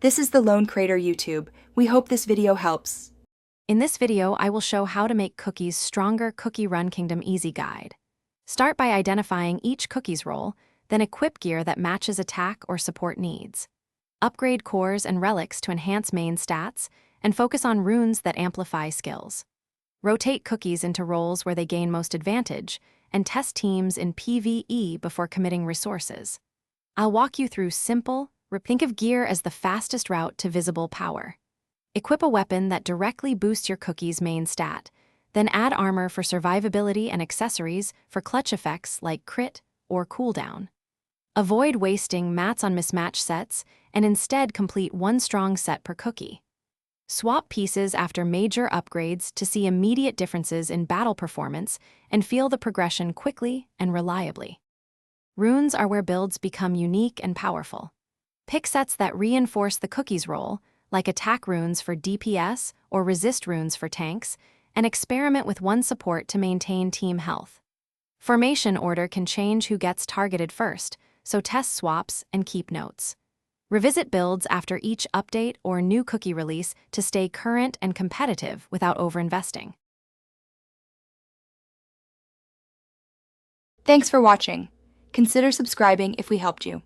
This is the Lone Crater YouTube. We hope this video helps. In this video, I will show how to make cookies stronger. Cookie Run Kingdom Easy Guide. Start by identifying each cookie's role, then equip gear that matches attack or support needs. Upgrade cores and relics to enhance main stats, and focus on runes that amplify skills. Rotate cookies into roles where they gain most advantage, and test teams in PvE before committing resources. I'll walk you through simple, think of gear as the fastest route to visible power. Equip a weapon that directly boosts your cookie's main stat, then add armor for survivability and accessories for clutch effects like crit or cooldown. Avoid wasting mats on mismatched sets and instead complete one strong set per cookie. Swap pieces after major upgrades to see immediate differences in battle performance and feel the progression quickly and reliably. Runes are where builds become unique and powerful. Pick sets that reinforce the cookie's role, like attack runes for DPS or resist runes for tanks, and experiment with one support to maintain team health. Formation order can change who gets targeted first, so test swaps and keep notes. Revisit builds after each update or new cookie release to stay current and competitive without overinvesting. Thanks for watching. Consider subscribing if we helped you.